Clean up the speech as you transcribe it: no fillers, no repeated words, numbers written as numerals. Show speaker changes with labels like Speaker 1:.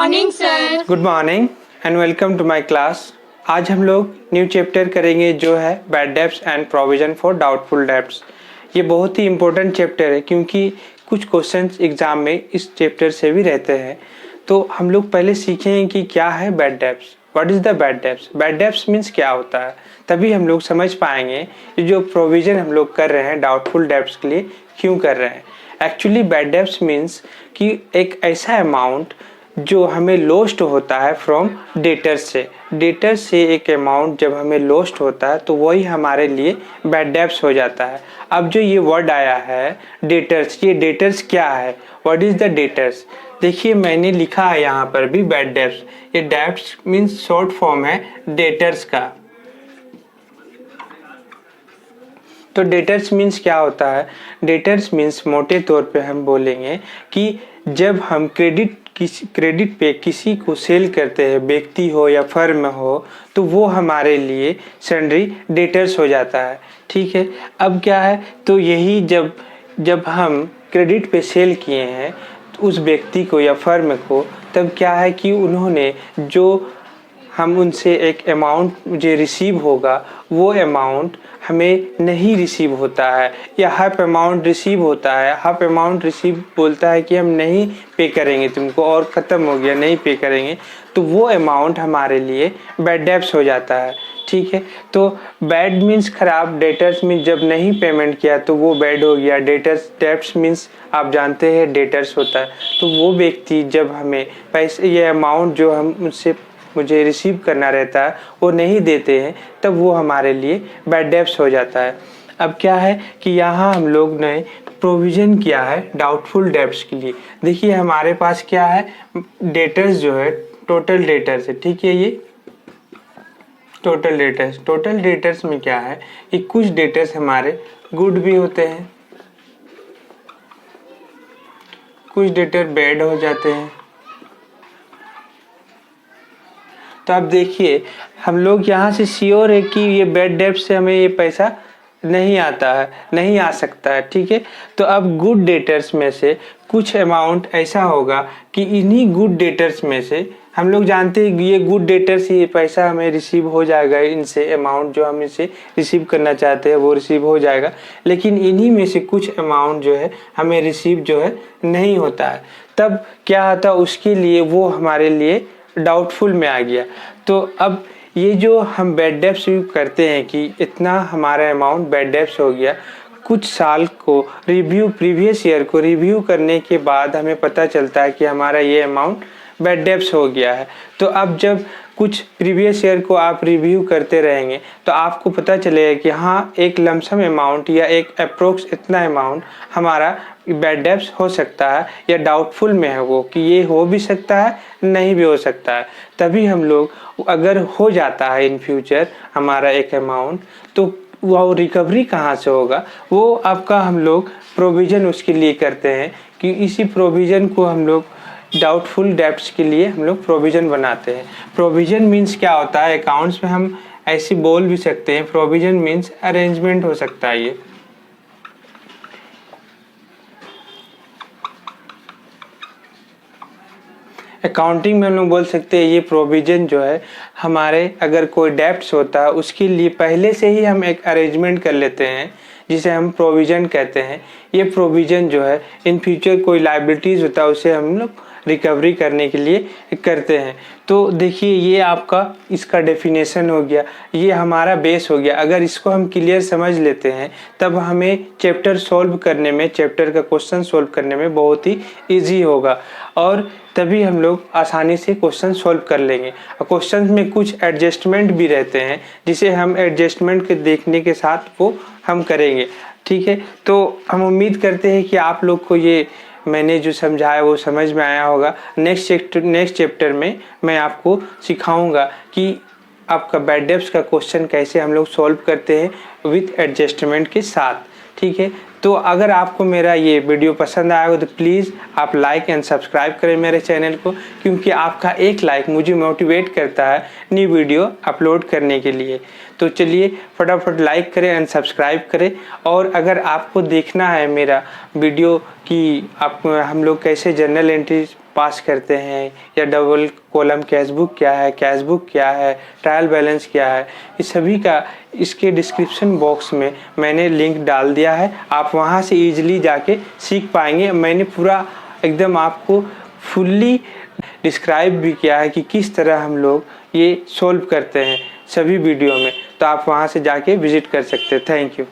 Speaker 1: Morning sir.
Speaker 2: Good morning and welcome to my class. आज हम लोग न्यू चैप्टर करेंगे जो है bad debts and provision for doubtful debts. ये बहुत ही इंपॉर्टेंट चैप्टर है क्योंकि कुछ क्वेश्चंस एग्जाम में इस चैप्टर से भी रहते हैं। तो हम लोग पहले सीखेंगे कि क्या है bad debts, what is the bad debts. Bad debts means क्या होता है, तभी हम लोग समझ पाएंगे कि जो प्रोविज़न हम लोग कर रहे हैं डाउटफुल डेब्ट्स के लिए क्यों कर रहे हैं। एक्चुअली बैड डेब्ट्स मीन्स कि एक ऐसा अमाउंट जो हमें लॉस्ट होता है फ्रॉम डेटर्स से एक अमाउंट जब हमें लॉस्ट होता है तो वही हमारे लिए बैड डेब्ट्स हो जाता है। अब जो ये वर्ड आया है डेटर्स, ये डेटर्स क्या है, व्हाट इज़ द डेटर्स। देखिए मैंने लिखा है यहाँ पर भी बैड डेब्ट्स। ये डेब्ट्स मीन्स शॉर्ट फॉर्म है डेटर्स का। तो डेटर्स मीन्स क्या होता है, डेटर्स मीन्स मोटे तौर पे हम बोलेंगे कि जब हम क्रेडिट पे किसी को सेल करते हैं, व्यक्ति हो या फर्म हो, तो वो हमारे लिए सन्ड्री डेटर्स हो जाता है। ठीक है, अब क्या है, तो यही जब हम क्रेडिट पे सेल किए हैं तो उस व्यक्ति को या फर्म को, तब क्या है कि उन्होंने जो हम उनसे एक अमाउंट मुझे रिसीव होगा वो अमाउंट हमें नहीं रिसीव होता है या हाफ अमाउंट रिसीव होता है। हाफ अमाउंट रिसीव बोलता है कि हम नहीं पे करेंगे तुमको और ख़त्म हो गया, नहीं पे करेंगे, तो वो अमाउंट हमारे लिए बैड डेब्ट्स हो जाता है। ठीक है, तो बैड मीन्स खराब, डेटर्स मीन्स जब नहीं पेमेंट किया तो वो बैड हो गया। डेब्ट्स मीन्स आप जानते हैं डेटर्स होता है, तो वो व्यक्ति जब हमें पैसे ये अमाउंट जो हम मुझे रिसीव करना रहता है वो नहीं देते हैं, तब वो हमारे लिए बैड डेब्ट्स हो जाता है। अब क्या है कि यहाँ हम लोग ने प्रोविज़न किया है डाउटफुल डेब्ट्स के लिए। देखिए हमारे पास क्या है, डेटर्स जो है टोटल डेटर्स है। ठीक है, ये टोटल डेटर्स में क्या है कि कुछ डेटर्स हमारे गुड भी होते हैं, कुछ डेटर बैड हो जाते हैं। तो अब देखिए हम लोग यहाँ से श्योर है कि ये बैड डेब्ट से हमें ये पैसा नहीं आता है, नहीं आ सकता है। ठीक है, तो अब गुड डेटर्स में से कुछ अमाउंट ऐसा होगा कि इन्हीं गुड डेटर्स में से हम लोग जानते हैं कि ये गुड डेटर्स ये पैसा हमें रिसीव हो जाएगा, इनसे अमाउंट जो हम इनसे रिसीव करना चाहते हैं वो रिसीव हो जाएगा, लेकिन इन्हीं में से कुछ अमाउंट जो है हमें रिसीव जो है नहीं होता है। तब क्या होता है, उसके लिए वो हमारे लिए डाउटफुल में आ गया। तो अब ये जो हम बैड डेब्ट्स करते हैं कि इतना हमारा अमाउंट बैड डेब्ट्स हो गया, कुछ साल को प्रीवियस ईयर को रिव्यू करने के बाद हमें पता चलता है कि हमारा ये अमाउंट बैड डेब्ट्स हो गया है। तो अब जब कुछ प्रीवियस ईयर को आप रिव्यू करते रहेंगे तो आपको पता चलेगा कि हाँ एक लमसम अमाउंट या एक अप्रोक्स इतना अमाउंट हमारा बैड डेब्ट्स हो सकता है या डाउटफुल में है वो, कि ये हो भी सकता है नहीं भी हो सकता है। तभी हम लोग अगर हो जाता है इन फ्यूचर हमारा एक अमाउंट, तो वो रिकवरी कहाँ से होगा, वो आपका हम लोग प्रोविज़न उसके लिए करते हैं कि इसी प्रोविज़न को हम लोग डाउटफुल डेब्ट्स के लिए हम लोग प्रोविज़न बनाते हैं। प्रोविज़न मीन्स क्या होता है, अकाउंट्स में हम ऐसे बोल भी सकते हैं, प्रोविज़न मीन्स अरेंजमेंट हो सकता है। ये अकाउंटिंग में हम लोग बोल सकते हैं ये प्रोविज़न जो है हमारे अगर कोई डेब्ट्स होता है उसके लिए पहले से ही हम एक अरेंजमेंट कर लेते हैं जिसे हम प्रोविज़न कहते हैं। ये प्रोविज़न जो है इन फ्यूचर कोई लायबिलिटीज़ होता है उसे हम लोग रिकवरी करने के लिए करते हैं। तो देखिए ये आपका इसका डेफिनेशन हो गया, ये हमारा बेस हो गया। अगर इसको हम क्लियर समझ लेते हैं तब हमें चैप्टर का क्वेश्चन सॉल्व करने में बहुत ही ईजी होगा और तभी हम लोग आसानी से क्वेश्चन सॉल्व कर लेंगे। और क्वेश्चन में कुछ एडजस्टमेंट भी रहते हैं जिसे हम एडजस्टमेंट के देखने के साथ वो हम करेंगे। ठीक है, तो हम उम्मीद करते हैं कि आप लोग को ये मैंने जो समझाया वो समझ में आया होगा। नेक्स्ट चैप्टर में मैं आपको सिखाऊंगा कि आपका बैड डेब्ट्स का क्वेश्चन कैसे हम लोग सॉल्व करते हैं विथ एडजस्टमेंट के साथ। ठीक है, तो अगर आपको मेरा ये वीडियो पसंद आया हो तो प्लीज़ आप लाइक एंड सब्सक्राइब करें मेरे चैनल को, क्योंकि आपका एक लाइक मुझे मोटिवेट करता है न्यू वीडियो अपलोड करने के लिए। तो चलिए फटाफट लाइक करें एंड सब्सक्राइब करें। और अगर आपको देखना है मेरा वीडियो कि हम लोग कैसे जर्नल एंट्री पास करते हैं, या डबल कॉलम कैशबुक क्या है, कैशबुक क्या है, ट्रायल बैलेंस क्या है, इस सभी का इसके डिस्क्रिप्शन बॉक्स में मैंने लिंक डाल दिया है। आप वहां से इजीली जाके सीख पाएंगे। मैंने पूरा एकदम आपको फुल्ली डिस्क्राइब भी किया है कि किस तरह हम लोग ये सॉल्व करते हैं सभी वीडियो में। तो आप वहां से जाके विजिट कर सकते हैं। Thank you.